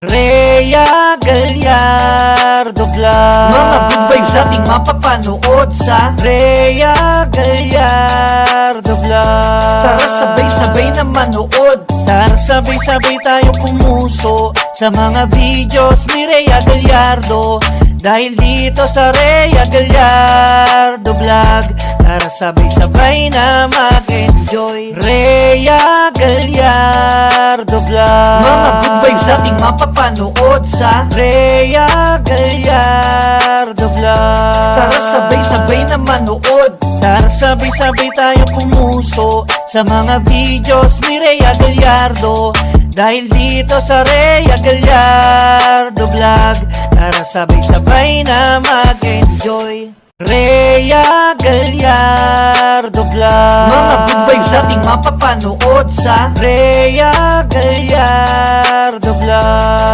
Rhea Gallardo Vlog. Mga good vibes ating mapapanood sa Rhea Gallardo Vlog. Tara sabay-sabay na manood. Tara sabay-sabay tayo pumuso sa mga videos ni Rhea Gallardo. Dahil dito sa Rhea Gallardo Vlog, tara sabay-sabay na mag-enjoy. Rhea Gallardo Vlog. Mga good vibes ating mapapanood sa Rhea Gallardo Vlog. Tara sabay-sabay na manood. Tara sabay-sabay tayo pumuso sa mga videos ni Rhea Gallardo. Dahil dito sa Rhea Gallardo Vlog, tara sabay-sabay na mag-enjoy. Rhea Gallardo Vlog. Mga good vibes ating mapapanood sa Rhea Gallardo Vlog.